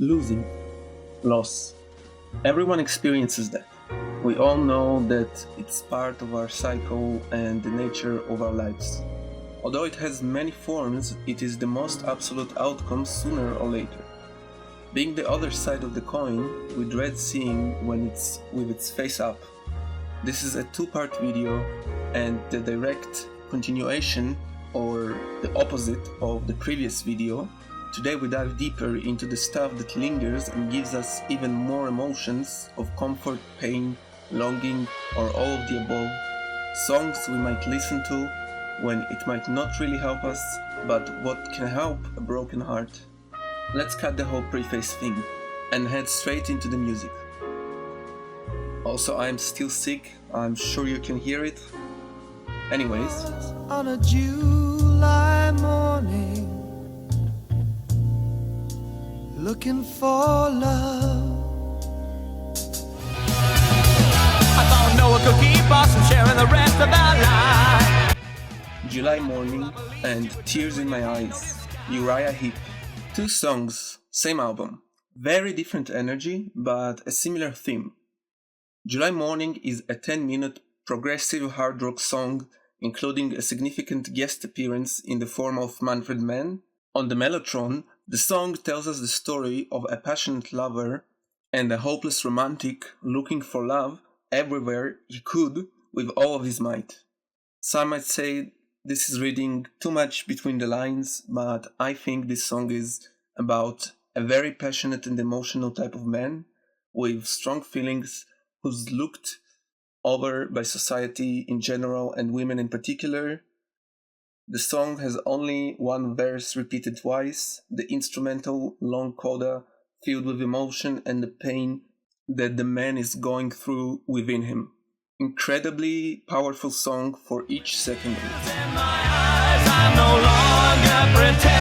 Losing, loss. Everyone experiences that. We all know that it's part of our cycle and the nature of our lives. Although it has many forms, it is the most absolute outcome sooner or later. Being the other side of the coin, we dread seeing when it's with its face up. This is a two-part video and the direct continuation or the opposite of the previous video. Today we dive deeper into the stuff that lingers and gives us even more emotions of comfort, pain, longing, or all of the above. Songs we might listen to when it might not really help us, but what can help a broken heart. Let's cut the whole preface thing and head straight into the music. Also, I'm still sick, I'm sure you can hear it. Anyways. On a July morning, looking for love. I thought no one could keep us from sharing the rest of our life. July Morning and Tears in My Eyes, Uriah Heep. Two songs, same album. Very different energy, but a similar theme. July Morning is a 10-minute progressive hard rock song, including a significant guest appearance in the form of Manfred Mann. On the Mellotron, the song tells us the story of a passionate lover and a hopeless romantic looking for love everywhere he could with all of his might. Some might say this is reading too much between the lines, but I think this song is about a very passionate and emotional type of man with strong feelings who's looked over by society in general and women in particular. The song has only one verse repeated twice, the instrumental long coda filled with emotion and the pain that the man is going through within him. Incredibly powerful song for each second of it.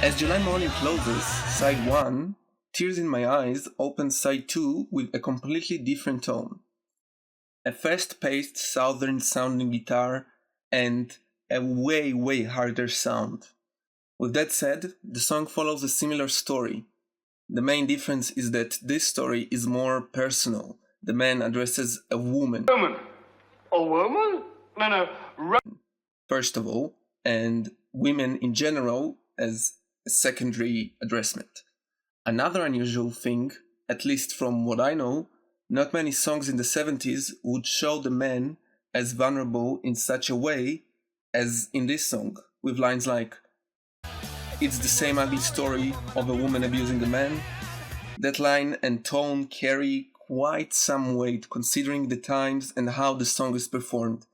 As July Morning closes, side 1, Tears in My Eyes opens side 2 with a completely different tone. A fast-paced southern sounding guitar and a way harder sound. With that said, the song follows a similar story. The main difference is that this story is more personal. The man addresses a woman. A woman? No. First of all, and women in general as a secondary addressment. Another unusual thing, at least from what I know, not many songs in the 70s would show the man as vulnerable in such a way as in this song, with lines like, "It's the same ugly story of a woman abusing a man." That line and tone carry quite some weight considering the times and how the song is performed.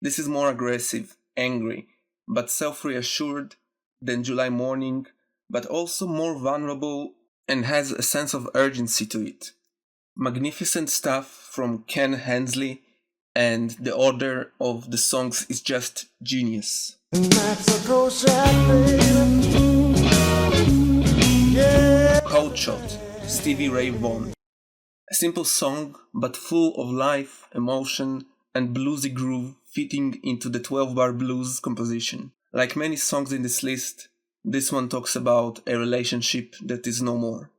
This is more aggressive, angry, but self-reassured than July Morning, but also more vulnerable and has a sense of urgency to it. Magnificent stuff from Ken Hensley, and the order of the songs is just genius. Cold Shot, Stevie Ray Vaughan. A simple song, but full of life, emotion, and bluesy groove fitting into the 12-bar blues composition. Like many songs in this list, this one talks about a relationship that is no more.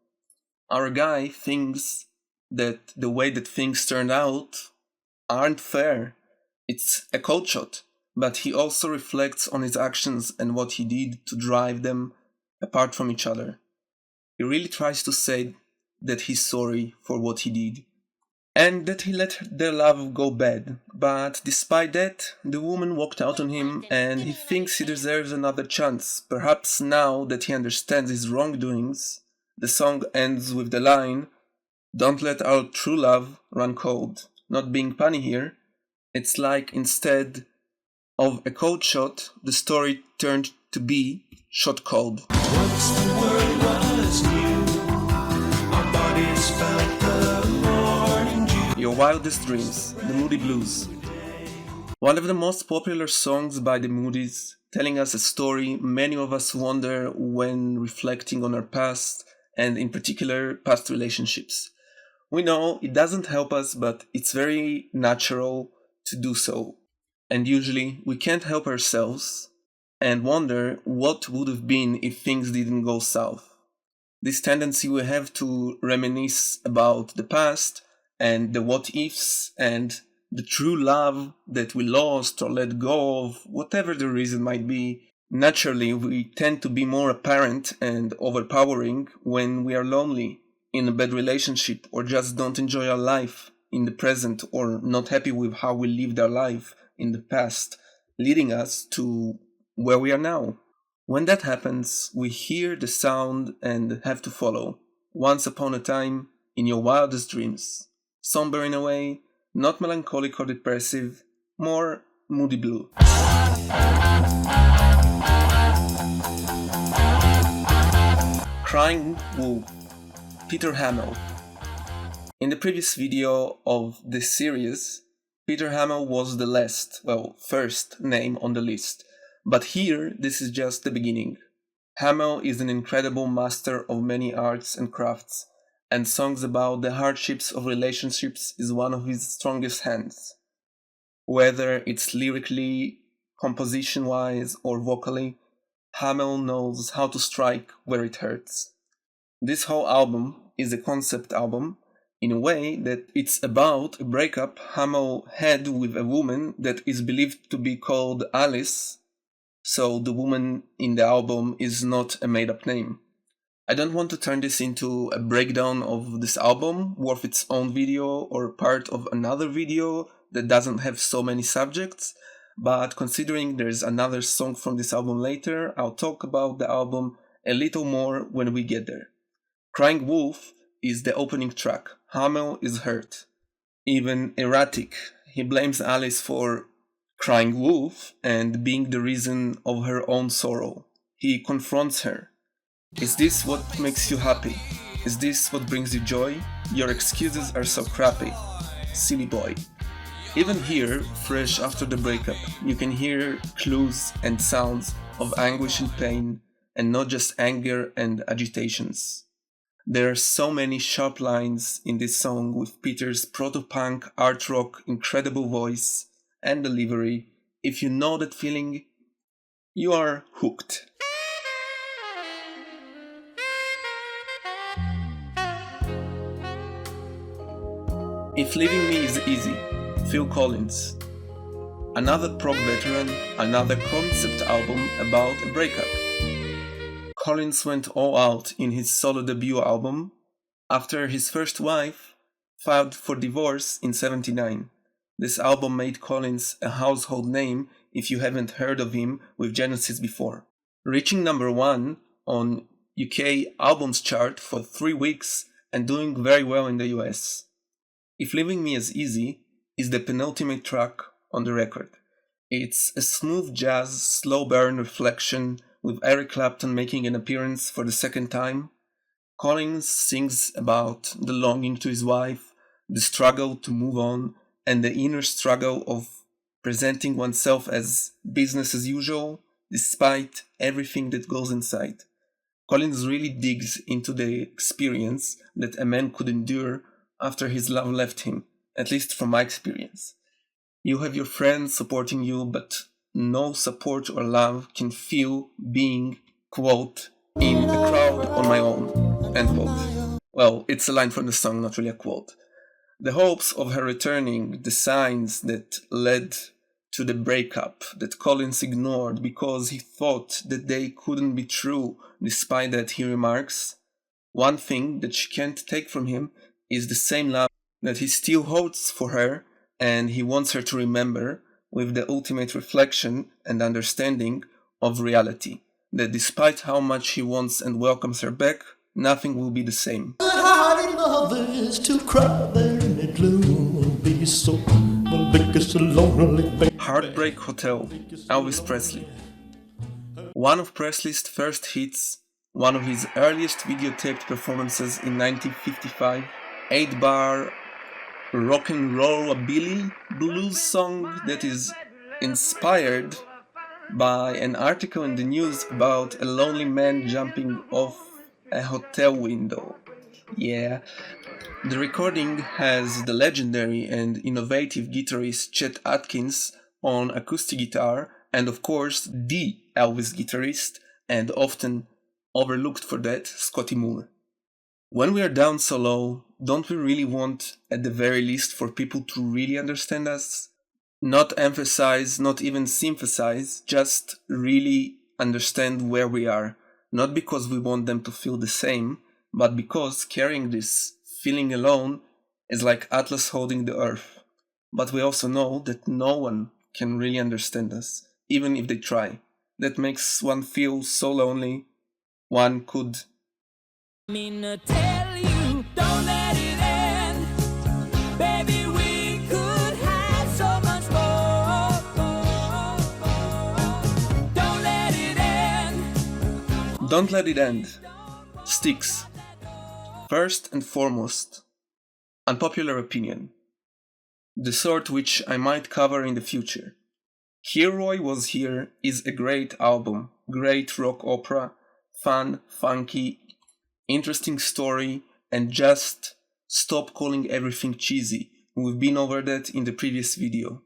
Our guy thinks that the way that things turned out aren't fair. It's a cold shot, but he also reflects on his actions and what he did to drive them apart from each other. He really tries to say that he's sorry for what he did and that he let their love go bad, but despite that, the woman walked out on him and he thinks he deserves another chance. Perhaps now that he understands his wrongdoings, the song ends with the line, "Don't let our true love run cold." Not being punny here, it's like instead of a cold shot, the story turned to be shot cold. Once the world was new, our bodies felt the morning dew. Your Wildest Dreams, the Moody Blues. One of the most popular songs by the Moodies, telling us a story many of us wonder when reflecting on our past, and in particular, past relationships. We know it doesn't help us, but it's very natural to do so. And usually we can't help ourselves and wonder what would have been if things didn't go south. This tendency we have to reminisce about the past and the what ifs and the true love that we lost or let go of, whatever the reason might be. Naturally, we tend to be more apparent and overpowering when we are lonely, in a bad relationship, or just don't enjoy our life in the present, or not happy with how we lived our life in the past, leading us to where we are now. When that happens, we hear the sound and have to follow. Once upon a time, in your wildest dreams. Somber in a way, not melancholic or depressive, more moody blue. Crying Wolf, Peter Hammill. In the previous video of this series, Peter Hammill was the first name on the list. But here, this is just the beginning. Hammill is an incredible master of many arts and crafts, and songs about the hardships of relationships is one of his strongest hands. Whether it's lyrically, composition-wise, or vocally, Hammill knows how to strike where it hurts. This whole album is a concept album, in a way that it's about a breakup Hammill had with a woman that is believed to be called Alice, so the woman in the album is not a made-up name. I don't want to turn this into a breakdown of this album, worth its own video or part of another video that doesn't have so many subjects, but considering there's another song from this album later, I'll talk about the album a little more when we get there. Crying Wolf is the opening track. Hammill is hurt, even erratic. He blames Alice for crying wolf and being the reason of her own sorrow. He confronts her. Is this what makes you happy? Is this what brings you joy? Your excuses are so crappy. Silly boy. Even here, fresh after the breakup, you can hear clues and sounds of anguish and pain, and not just anger and agitations. There are so many sharp lines in this song with Peter's proto-punk, art rock, incredible voice and delivery. If you know that feeling, you are hooked. If Leaving Me Is Easy, Phil Collins. Another prog veteran, another concept album about a breakup. Collins went all out in his solo debut album after his first wife filed for divorce in '79. This album made Collins a household name if you haven't heard of him with Genesis before, reaching number 1 on UK albums chart for 3 weeks and doing very well in the US. If Leaving Me Is Easy is the penultimate track on the record. It's a smooth jazz, slow burn reflection with Eric Clapton making an appearance for the second time. Collins sings about the longing to his wife, the struggle to move on, and the inner struggle of presenting oneself as business as usual, despite everything that goes inside. Collins really digs into the experience that a man could endure after his love left him, at least from my experience. You have your friends supporting you, but no support or love can feel being, quote, in a crowd on my own, end quote. Well, it's a line from the song, not really a quote. The hopes of her returning, the signs that led to the breakup that Collins ignored because he thought that they couldn't be true. Despite that, he remarks, one thing that she can't take from him is the same love that he still holds for her, and he wants her to remember, with the ultimate reflection and understanding of reality, that despite how much he wants and welcomes her back, nothing will be the same. Heartbreak Hotel, Elvis Presley. One of Presley's first hits, one of his earliest videotaped performances in 1955, 8-bar rock and roll-a-billy blues song that is inspired by an article in the news about a lonely man jumping off a hotel window. Yeah. The recording has the legendary and innovative guitarist Chet Atkins on acoustic guitar, and of course the Elvis guitarist, and often overlooked for that, Scotty Moore. When we are down so low, don't we really want, at the very least, for people to really understand us? Not emphasize, not even sympathize, just really understand where we are. Not because we want them to feel the same, but because carrying this feeling alone is like Atlas holding the earth. But we also know that no one can really understand us, even if they try. That makes one feel so lonely. One could Tell you, don't let it end. Baby, we could have so much more. Don't let it end. Don't let it end. Styx. First and foremost, unpopular opinion. The sort which I might cover in the future. Here Roy Was Here is a great album, great rock opera, fun, funky, interesting story, and just stop calling everything cheesy. We've been over that in the previous video.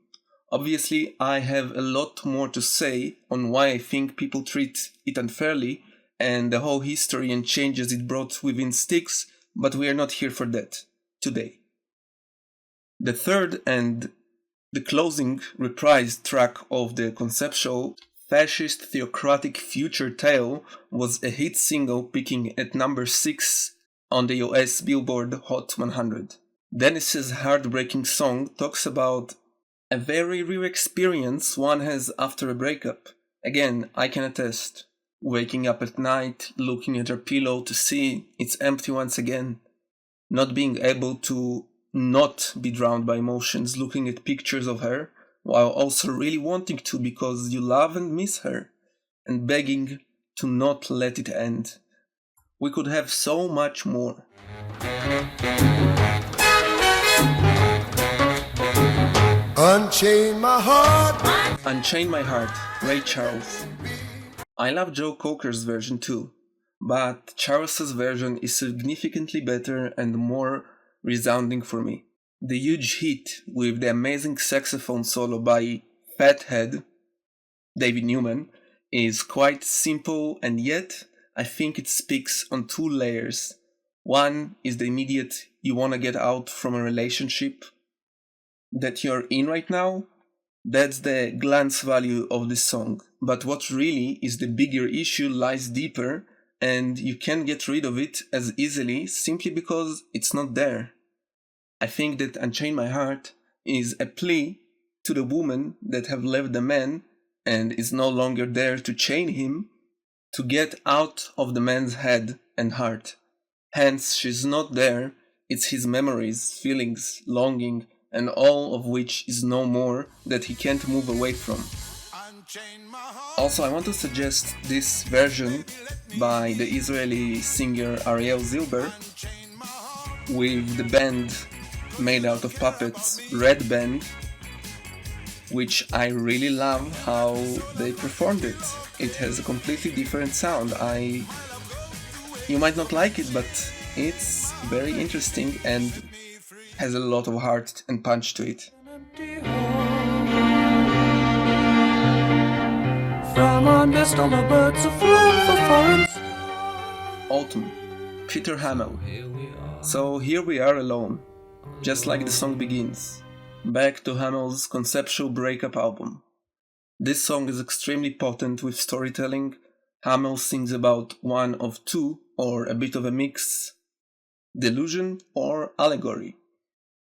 Obviously, I have a lot more to say on why I think people treat it unfairly and the whole history and changes it brought within Styx, but we are not here for that today. The third and the closing reprised track of the conceptual fascist theocratic future tale was a hit single peaking at number 6 on the US Billboard Hot 100. Dennis's heartbreaking song talks about a very real experience one has after a breakup. Again, I can attest. Waking up at night, looking at her pillow to see it's empty once again. Not being able to not be drowned by emotions looking at pictures of her, while also really wanting to because you love and miss her, and begging to not let it end. We could have so much more. Unchain my heart. Unchain My Heart, Ray Charles. I love Joe Coker's version too, but Charles's version is significantly better and more resounding for me. The huge hit with the amazing saxophone solo by Fathead, David Newman, is quite simple, and yet I think it speaks on two layers. One is the immediate you wanna get out from a relationship that you're in right now. That's the glance value of this song. But what really is the bigger issue lies deeper, and you can't get rid of it as easily simply because it's not there. I think that Unchain My Heart is a plea to the woman that have left the man and is no longer there to chain him, to get out of the man's head and heart. Hence, she's not there, it's his memories, feelings, longing, and all of which is no more that he can't move away from. Also, I want to suggest this version by the Israeli singer Ariel Zilber with the band made out of puppets, Red Band, which I really love how they performed it. It has a completely different sound. You might not like it, but it's very interesting and has a lot of heart and punch to it. From our nest all the birds have flown for foreign. Autumn, Peter Hammill. So here we are alone, just like the song begins, back to Hammill's conceptual breakup album. This song is extremely potent with storytelling. Hammill sings about one of two, or a bit of a mix, delusion or allegory.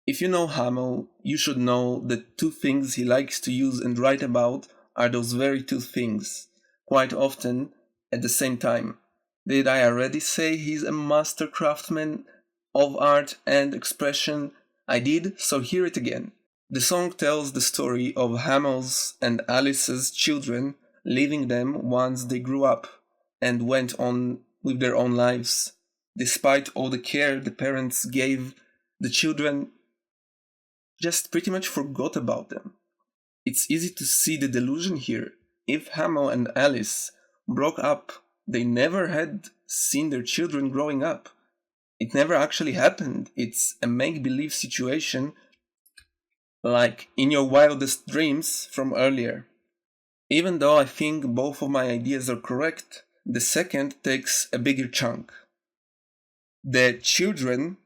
If you know Hammill, you should know that two things he likes to use and write about are those very two things, quite often at the same time. Did I already say he's a master craftsman of art and expression? I did, so hear it again. The song tells the story of Hammill's and Alice's children, leaving them once they grew up and went on with their own lives. Despite all the care the parents gave, the children just pretty much forgot about them. It's easy to see the delusion here. If Hammill and Alice broke up, they never had seen their children growing up. It never actually happened. It's a make-believe situation, like in your wildest dreams from earlier. Even though I think both of my ideas are correct, the second takes a bigger chunk. The children,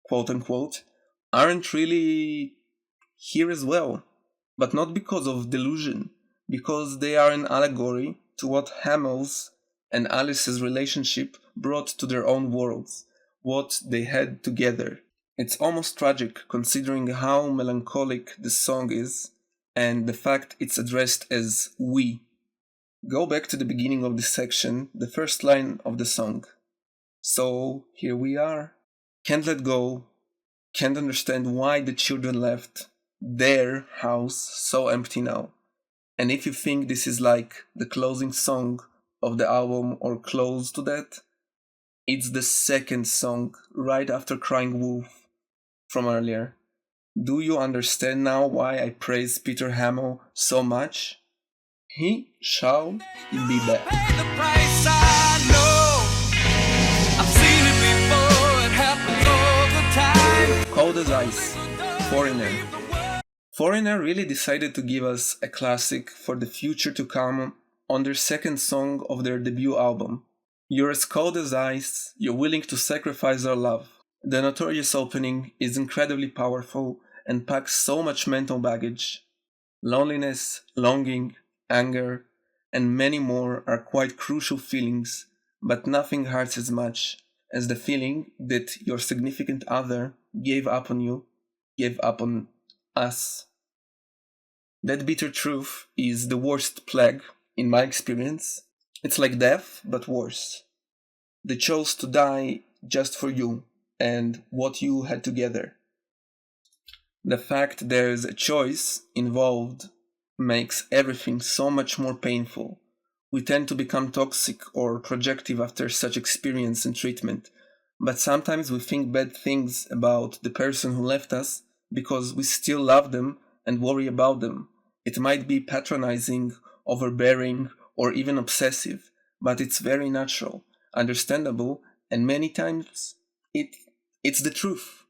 quote unquote, aren't really here as well, but not because of delusion, because they are an allegory to what Hammill's and Alice's relationship brought to their own worlds, what they had together. It's almost tragic considering how melancholic the song is and the fact it's addressed as we. Go back to the beginning of this section, the first line of the song. So here we are. Can't let go, can't understand why the children left their house so empty now. And if you think this is like the closing song of the album or close to that, it's the second song right after Crying Wolf from earlier. Do you understand now why I praise Peter Hammill so much? He shall be back. Pay the price, I know. I've seen it before, it happens all the time. Cold as Ice, Foreigner. Foreigner really decided to give us a classic for the future to come on their second song of their debut album. You're as cold as ice, you're willing to sacrifice our love. The notorious opening is incredibly powerful and packs so much mental baggage. Loneliness, longing, anger, and many more are quite crucial feelings, but nothing hurts as much as the feeling that your significant other gave up on you, gave up on us. That bitter truth is the worst plague, in my experience. It's like death, but worse. They chose to die just for you and what you had together. The fact there's a choice involved makes everything so much more painful. We tend to become toxic or projective after such experience and treatment, but sometimes we think bad things about the person who left us because we still love them and worry about them. It might be patronizing, overbearing, or even obsessive, but it's very natural, understandable, and many times it's the truth.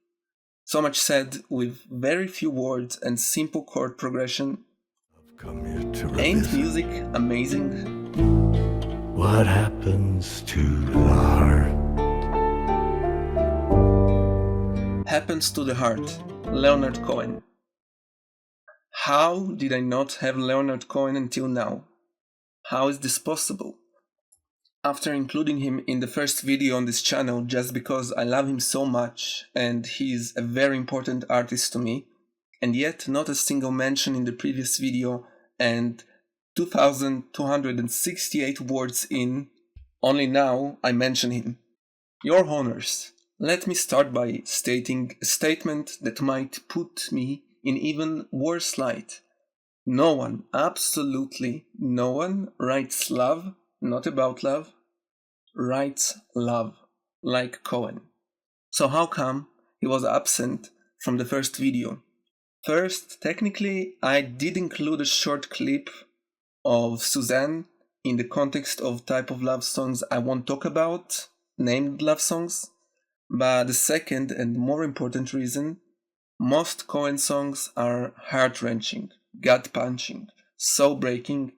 So much said with very few words and simple chord progression. Come here to Ain't revisit music amazing? what happens to the heart. Happens to the Heart, Leonard Cohen. How did I not have Leonard Cohen until now? How is this possible? After including him in the first video on this channel just because I love him so much and he's a very important artist to me, and yet not a single mention in the previous video, and 2,268 words in, only now I mention him. Your honors, let me start by stating a statement that might put me in even worse light. No one, absolutely no one, writes love, not about love, writes love, like Cohen. So how come he was absent from the first video? First, technically, I did include a short clip of Suzanne in the context of type of love songs I won't talk about, named love songs. But the second and more important reason, most Cohen songs are heart-wrenching, gut-punching, soul-breaking,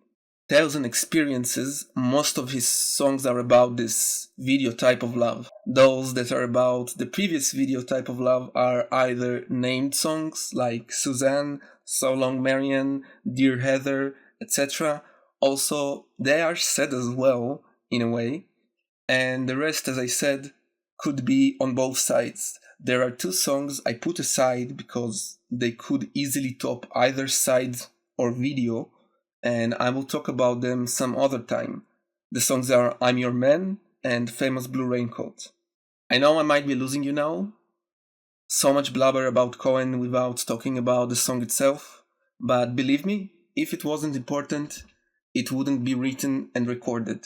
tales and experiences. Most of his songs are about this video type of love. Those that are about the previous video type of love are either named songs like Suzanne, So Long Marianne, Dear Heather, etc. Also, they are sad as well, in a way. And the rest, as I said, could be on both sides. There are two songs I put aside because they could easily top either side or video, and I will talk about them some other time. The songs are I'm Your Man and Famous Blue Raincoat. I know I might be losing you now. So much blabber about Cohen without talking about the song itself, but believe me, if it wasn't important, it wouldn't be written and recorded.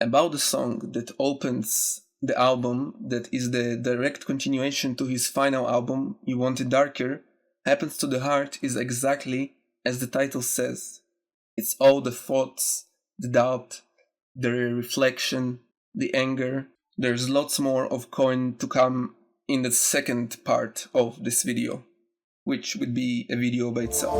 About the song that opens the album, that is the direct continuation to his final album, You Want It Darker, Happens to the Heart is exactly as the title says. It's all the thoughts, the doubt, the reflection, the anger. There's lots more of Cohen to come in the second part of this video, which would be a video by itself.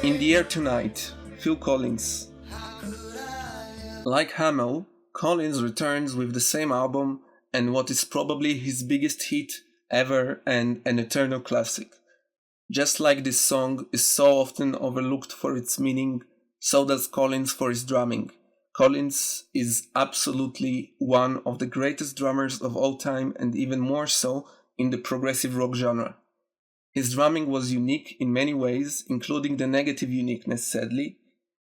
In the Air Tonight, Phil Collins. Like Hammill, Collins returns with the same album and what is probably his biggest hit ever and an eternal classic. Just like this song is so often overlooked for its meaning, so does Collins for his drumming. Collins is absolutely one of the greatest drummers of all time and even more so in the progressive rock genre. His drumming was unique in many ways, including the negative uniqueness, sadly.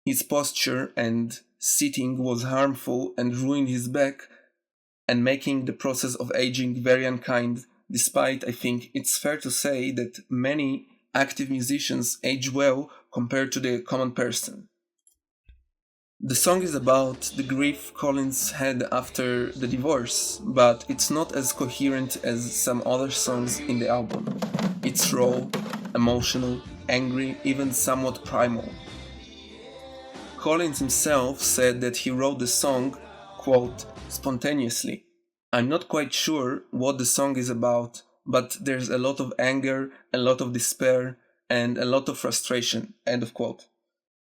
His posture and sitting was harmful and ruined his back and making the process of aging very unkind, despite I think it's fair to say that many active musicians age well compared to the common person. The song is about the grief Collins had after the divorce, but it's not as coherent as some other songs in the album. It's raw, emotional, angry, even somewhat primal. Collins himself said that he wrote the song, quote, spontaneously. I'm not quite sure what the song is about, but there's a lot of anger, a lot of despair, and a lot of frustration, end of quote.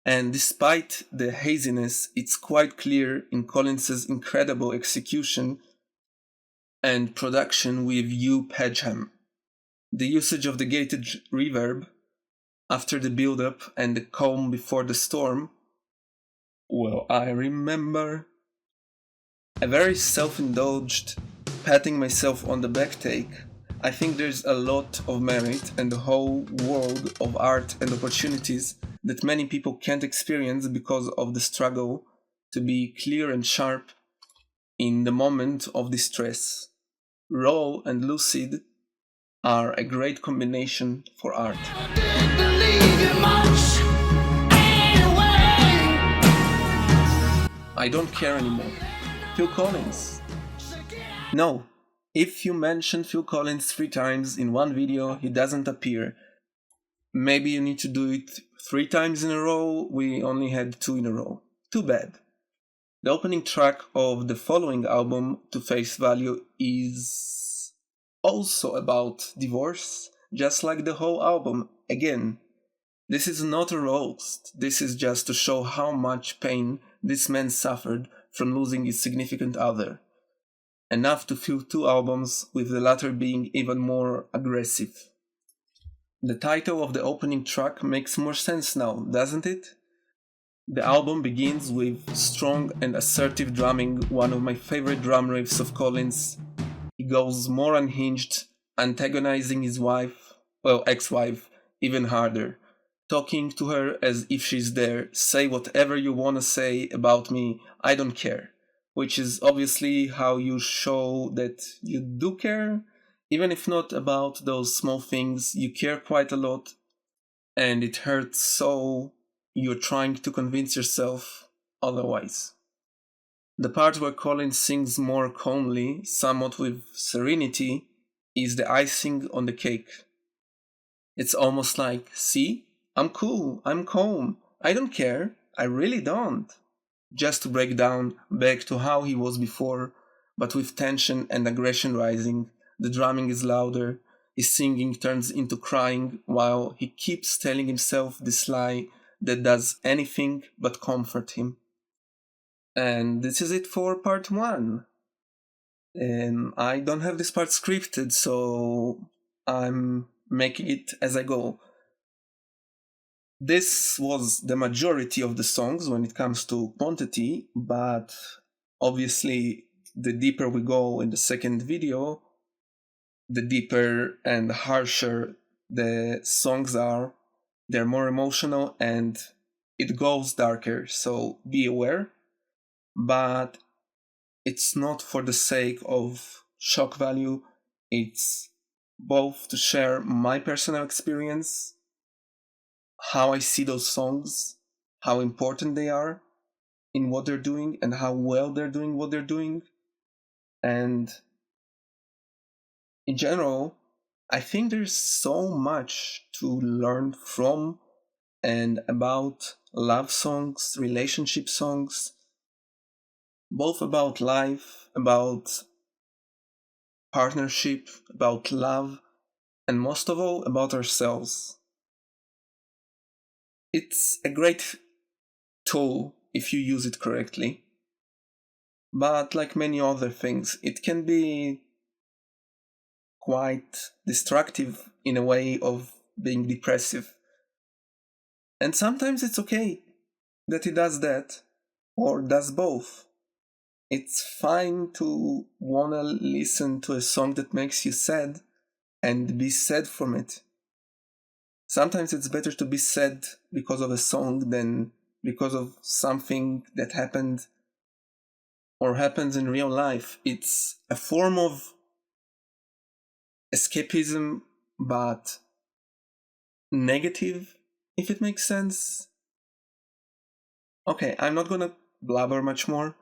And despite the haziness, it's quite clear in Collins's incredible execution and production with Hugh Padgham. The usage of the gated reverb after the build-up and the calm before the storm, well, I remember a very self-indulged patting myself on the back take. I think there's a lot of merit and a whole world of art and opportunities that many people can't experience because of the struggle to be clear and sharp in the moment of distress. Raw and lucid are a great combination for art. I don't care anymore. Phil Collins. No, if you mention Phil Collins 3 times in one video, he doesn't appear. Maybe you need to do it 3 times in a row, we only had 2 in a row. Too bad. The opening track of the following album, To Face Value, is also about divorce, just like the whole album. Again, this is not a roast, this is just to show how much pain this man suffered from losing his significant other. Enough to fill 2 albums, with the latter being even more aggressive. The title of the opening track makes more sense now, doesn't it? The album begins with strong and assertive drumming, one of my favorite drum riffs of Collins. He goes more unhinged, antagonizing his ex-wife, even harder. Talking to her as if she's there, say whatever you wanna say about me, I don't care. Which is obviously how you show that you do care. Even if not about those small things, you care quite a lot, and it hurts so you're trying to convince yourself otherwise. The part where Collins sings more calmly, somewhat with serenity, is the icing on the cake. It's almost like, see, I'm cool, I'm calm, I don't care, I really don't. Just to break down back to how he was before, but with tension and aggression rising. The drumming is louder, his singing turns into crying while he keeps telling himself this lie that does anything but comfort him. And this is it for part 1. And I don't have this part scripted, so I'm making it as I go. This was the majority of the songs when it comes to quantity, but obviously the deeper we go in the second video, the deeper and harsher the songs are. They're more emotional and it goes darker, so be aware. But it's not for the sake of shock value, it's both to share my personal experience, how I see those songs, how important they are in what they're doing, and how well they're doing what they're doing. And in general, I think there's so much to learn from and about love songs, relationship songs, both about life, about partnership, about love, and most of all, about ourselves. It's a great tool if you use it correctly. but like many other things, it can be quite destructive in a way of being depressive. And sometimes it's okay that it does that, or does both. It's fine to wanna listen to a song that makes you sad and be sad from it. Sometimes it's better to be sad because of a song than because of something that happened or happens in real life. It's a form of escapism, but negative, if it makes sense. Okay, I'm not gonna blabber much more.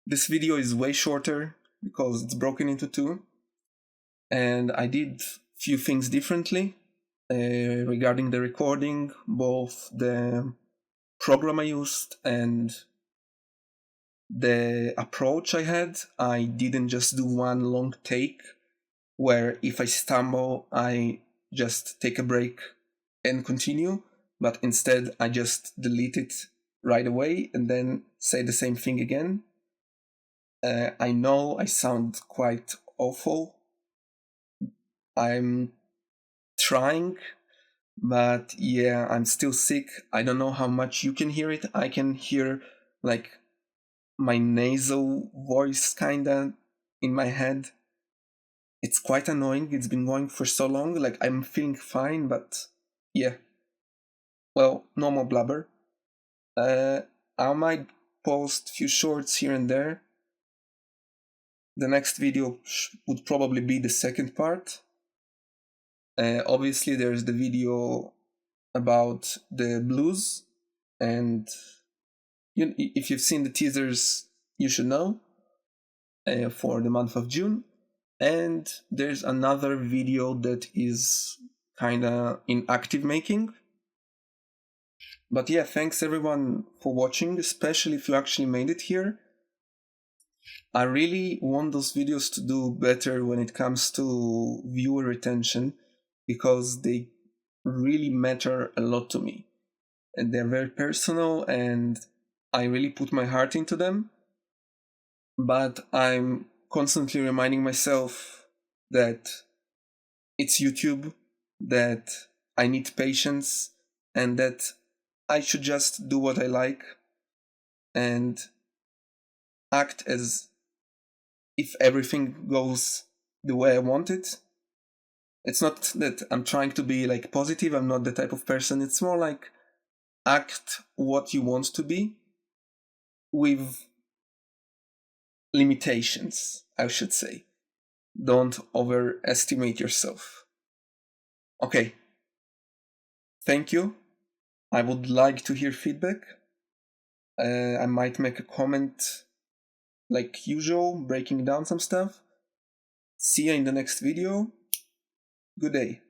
This video is way shorter because it's broken into two, and I did few things differently regarding the recording, both the program I used and the approach I had. I didn't just do one long take where if I stumble I just take a break and continue, but instead I just delete it right away and then say the same thing again. I know I sound quite awful. I'm trying, but yeah, I'm still sick. I don't know how much you can hear it. I can hear like my nasal voice kinda in my head. It's quite annoying. It's been going for so long. Like, I'm feeling fine, but yeah. Well, no more blubber. I might post few shorts here and there. The next video would probably be the second part. Obviously, there's the video about the blues, and if you've seen the teasers, you should know, for the month of June. And there's another video that is kinda in active making. But yeah, thanks everyone for watching, especially if you actually made it here. I really want those videos to do better when it comes to viewer retention, because they really matter a lot to me. And they're very personal and I really put my heart into them. But I'm constantly reminding myself that it's YouTube, that I need patience, and that I should just do what I like and act as if everything goes the way I want it. It's not that I'm trying to be like positive, I'm not the type of person. It's more like act what you want to be with limitations, I should say. Don't overestimate yourself. Okay. Thank you. I would like to hear feedback. I might make a comment like usual, breaking down some stuff. See you in the next video. Good day.